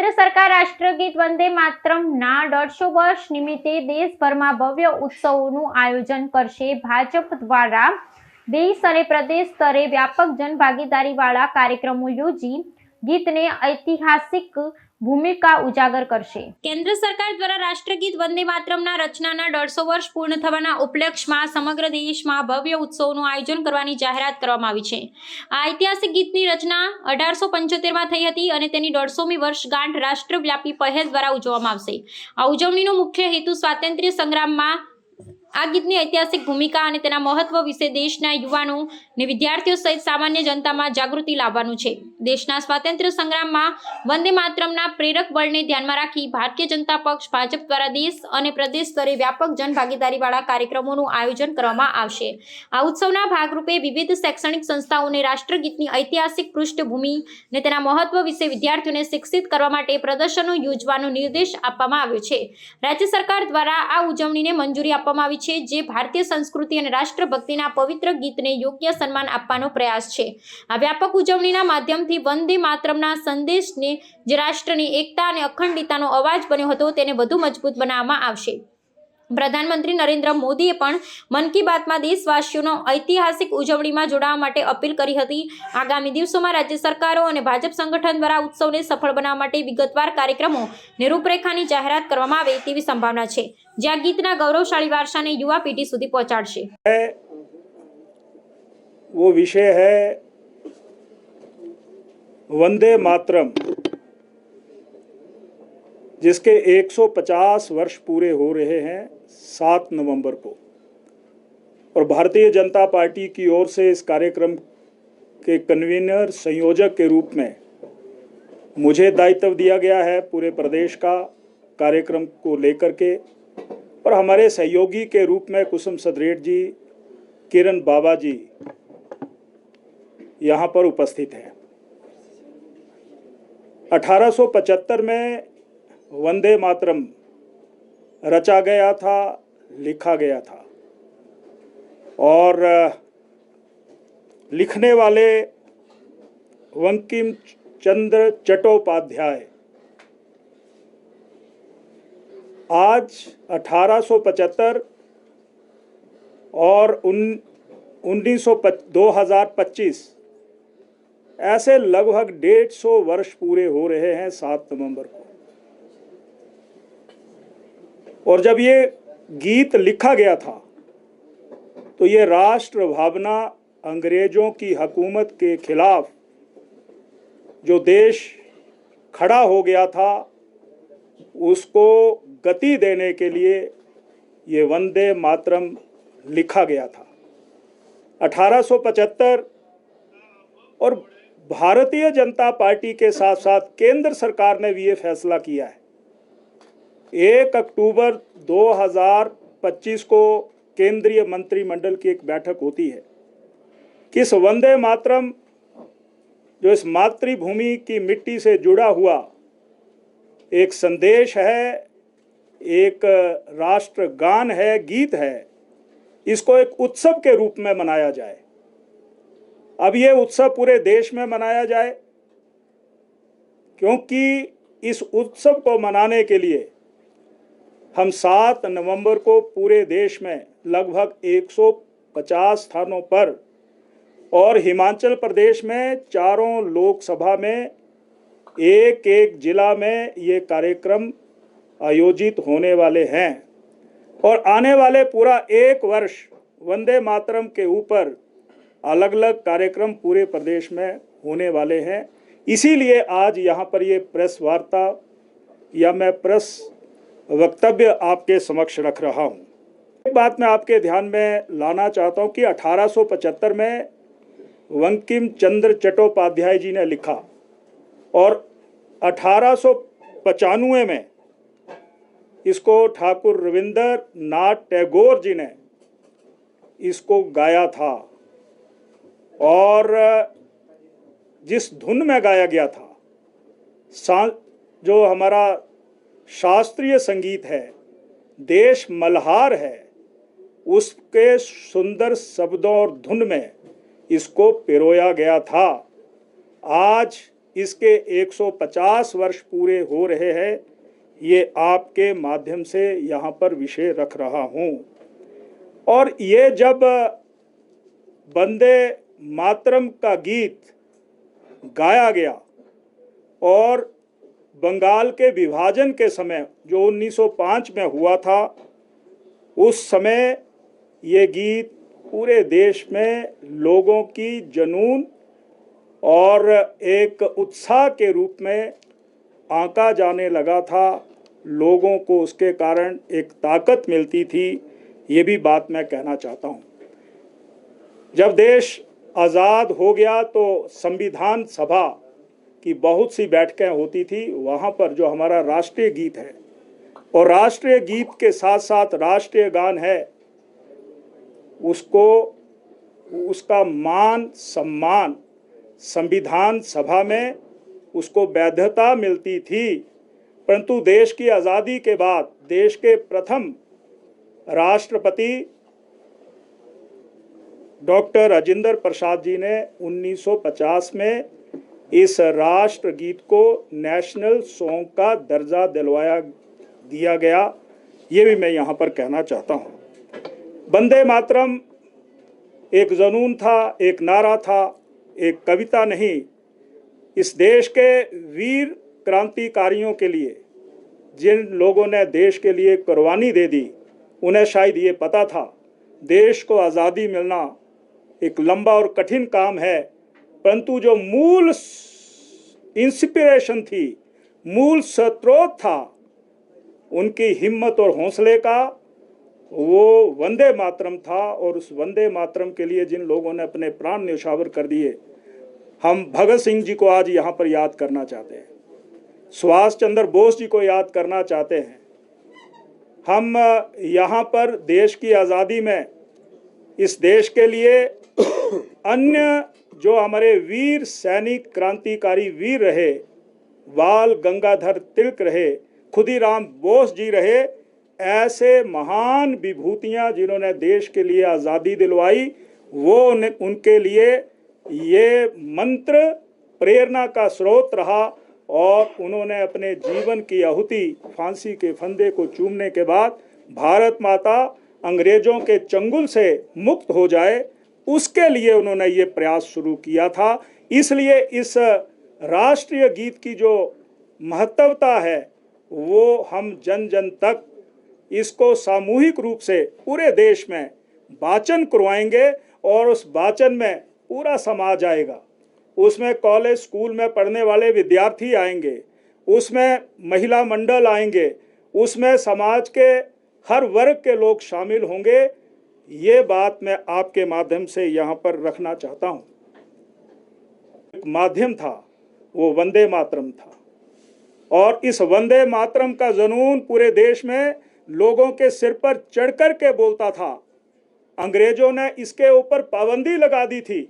કેન્દ્ર સરકાર રાષ્ટ્રગીત વંદે માતરમના 150 વર્ષ નિમિત્તે દેશભરમાં ભવ્ય ઉત્સવોનું આયોજન કરશે. ભાજપ દ્વારા દેશ અને પ્રદેશ સ્તરે વ્યાપક જનભાગીદારીવાળા કાર્યક્રમો યોજી ગીતને ઐતિહાસિક ભૂમિકા ઉજાગર કરશે. કેન્દ્ર સરકાર દ્વારા રાષ્ટ્રગીત વંદે માતરમના રચનાના 150 વર્ષ પૂર્ણ થવાના ઉપલક્ષમાં સમગ્ર દેશમાં ભવ્ય ઉત્સવનું આયોજન કરવાની જાહેરાત કરવામાં આવી છે. આ ઐતિહાસિક ગીતની રચના 1875માં થઈ હતી અને તેની 150મી વર્ષગાંઠ રાષ્ટ્રવ્યાપી પહેલ દ્વારા ઉજવવામાં આવશે. આ ઉજવણીનો મુખ્ય હેતુ સ્વાતંત્ર્ય સંગ્રામમાં આ ગીતની ઐતિહાસિક ભૂમિકા અને તેના મહત્વ વિશે દેશના યુવાનો અને વિદ્યાર્થીઓ સહિત સામાન્ય જનતામાં જાગૃતિ લાવવાનું છે. દેશના સ્વાતંત્ર્ય સંગ્રામમાં વંદે માતરમના પ્રેરક બળને ધ્યાનમાં રાખી ભારતીય જનતા પક્ષ ભાજપ દ્વારા દેશ અને પ્રદેશ સ્તરે વ્યાપક જનભાગીદારીવાળા કાર્યક્રમોનું આયોજન કરવામાં આવશે. આ ઉત્સવના ભાગરૂપે વિવિધ શૈક્ષણિક સંસ્થાઓને રાષ્ટ્રગીતની ઐતિહાસિક પૃષ્ઠભૂમિ અને તેના મહત્વ વિશે વિદ્યાર્થીઓને શિક્ષિત કરવા માટે પ્રદર્શનો યોજવાનો નિર્દેશ આપવામાં આવ્યો છે. રાજ્ય સરકાર દ્વારા આ ઉજવણીને મંજૂરી આપવામાં આવી છે, જે ભારતીય સંસ્કૃતિ અને રાષ્ટ્રભક્તિના પવિત્ર ગીતને યોગ્ય સન્માન આપવાનો પ્રયાસ છે. આ વ્યાપક ઉજવણીના માધ્યમથી વંદે માતરમના સંદેશને જે રાષ્ટ્રની એકતા અને અખંડિતતાનો અવાજ બન્યો હતો તેને વધુ મજબૂત બનાવવામાં આવશે. પ્રધાનમંત્રી નરેન્દ્ર મોદીએ પણ મન કી બાતમાં દેશવાસીઓનો ઐતિહાસિક ઉજવણીમાં જોડાવા માટે અપીલ કરી હતી. આગામી દિવસોમાં રાજ્ય સરકારો અને ભાજપ સંગઠન દ્વારા ઉત્સવને સફળ બનાવવા માટે વિગતવાર કાર્યક્રમો અને રૂપરેખાની જાહેરાત કરવામાં આવે તેવી સંભાવના છે, જે આ ગીતના ગૌરવશાળી વારસાને યુવા પેઢી સુધી પહોંચાડશે. वो विषय है वंदे मातरम, जिसके 150 वर्ष पूरे हो रहे हैं 7 नवंबर को, और भारतीय जनता पार्टी की ओर से इस कार्यक्रम के कन्वीनर संयोजक के रूप में मुझे दायित्व दिया गया है पूरे प्रदेश का कार्यक्रम को लेकर के, और हमारे सहयोगी के रूप में कुसुम सदरेट जी, किरण बाबा जी यहाँ पर उपस्थित हैं. 1875 में वंदे मातरम रचा गया था, लिखा गया था, और लिखने वाले बंकिम चंद्र चट्टोपाध्याय आज 1875 और 2025 ऐसे लगभग 150 वर्ष पूरे हो रहे हैं 7 नवंबर को. और जब ये गीत लिखा गया था तो ये राष्ट्र भावना, अंग्रेजों की हुकूमत के खिलाफ जो देश खड़ा हो गया था उसको गति देने के लिए ये वंदे मातरम लिखा गया था. 1875 और भारतीय जनता पार्टी के साथ साथ केंद्र सरकार ने भी ये फैसला किया है. 1 अक्टूबर 2025 को केंद्रीय मंत्रिमंडल की एक बैठक होती है कि इस वंदे मातरम, जो इस मातृभूमि की मिट्टी से जुड़ा हुआ एक संदेश है, एक राष्ट्रगान है, गीत है, इसको एक उत्सव के रूप में मनाया जाए. अब ये उत्सव पूरे देश में मनाया जाए, क्योंकि इस उत्सव को मनाने के लिए हम 7 नवंबर को पूरे देश में लगभग 150 स्थानों पर और हिमाचल प्रदेश में चारों लोकसभा में एक जिला में ये कार्यक्रम आयोजित होने वाले हैं. और आने वाले पूरा 1 वर्ष वंदे मातरम के ऊपर अलग अलग कार्यक्रम पूरे प्रदेश में होने वाले हैं. इसीलिए आज यहाँ पर ये प्रेस वार्ता या मैं प्रेस वक्तव्य आपके समक्ष रख रहा हूँ. एक बात मैं आपके ध्यान में लाना चाहता हूँ कि 1875 में बंकिम चंद्र चट्टोपाध्याय जी ने लिखा और 1895 में इसको ठाकुर रविंद्रनाथ टैगोर जी ने इसको गाया था. और जिस धुन में गाया गया था, जो हमारा शास्त्रीय संगीत है, देश मल्हार है, उसके सुंदर शब्दों और धुन में इसको पिरोया गया था. आज इसके 150 वर्ष पूरे हो रहे हैं, ये आपके माध्यम से यहाँ पर विषय रख रहा हूँ। और ये जब वंदे मातरम का गीत गाया गया और बंगाल के विभाजन के समय जो 1905 में हुआ था, उस समय ये गीत पूरे देश में लोगों की जुनून और एक उत्साह के रूप में आंका जाने लगा था। लोगों को उसके कारण एक ताकत मिलती थी। ये भी बात मैं कहना चाहता हूँ। जब देश आज़ाद हो गया तो संविधान सभा की बहुत सी बैठकें होती थी। वहाँ पर जो हमारा राष्ट्रीय गीत है और राष्ट्रीय गीत के साथ साथ राष्ट्रीय गान है, उसको उसका मान सम्मान संविधान सभा में उसको वैधता मिलती थी। परंतु देश की आज़ादी के बाद देश के प्रथम राष्ट्रपति डॉक्टर राजेंद्र प्रसाद जी ने 1950 में इस राष्ट्रगीत को नेशनल सॉन्ग का दर्जा दिया गया। ये भी मैं यहाँ पर कहना चाहता हूँ। वंदे मातरम एक जुनून था, एक नारा था, एक कविता नहीं। इस देश के वीर क्रांतिकारियों के लिए, जिन लोगों ने देश के लिए कुर्बानी दे दी, उन्हें शायद ये पता था देश को आज़ादी मिलना एक लंबा और कठिन काम है, परंतु जो मूल इंस्पिरेशन थी, मूल स्रोत था उनकी हिम्मत और हौसले का, वो वंदे मातरम था। और उस वंदे मातरम के लिए जिन लोगों ने अपने प्राण न्यौछावर कर दिए, हम भगत सिंह जी को आज यहाँ पर याद करना चाहते हैं, सुभाष चंद्र बोस जी को याद करना चाहते हैं। हम यहाँ पर देश की आज़ादी में इस देश के लिए अन्य जो हमारे वीर सैनिक क्रांतिकारी वीर रहे, बाल गंगाधर तिलक रहे, खुदीराम बोस जी रहे, ऐसे महान विभूतियाँ जिन्होंने देश के लिए आज़ादी दिलवाई, वो उनके लिए ये मंत्र प्रेरणा का स्रोत रहा। और उन्होंने अपने जीवन की आहुति फांसी के फंदे को चूमने के बाद भारत माता अंग्रेजों के चंगुल से मुक्त हो जाए, उसके लिए उन्होंने ये प्रयास शुरू किया था। इसलिए इस राष्ट्रीय गीत की जो महत्वता है वो हम जन जन तक इसको सामूहिक रूप से पूरे देश में वाचन करवाएंगे और उस वाचन में पूरा समाज आएगा। उसमें कॉलेज स्कूल में पढ़ने वाले विद्यार्थी आएंगे, उसमें महिला मंडल आएंगे, उसमें समाज के हर वर्ग के लोग शामिल होंगे। ये बात मैं आपके माध्यम से यहाँ पर रखना चाहता हूँ। एक माध्यम था वो वंदे मातरम था, और इस वंदे मातरम का जुनून पूरे देश में लोगों के सिर पर चढ़ कर के बोलता था। अंग्रेजों ने इसके ऊपर पाबंदी लगा दी थी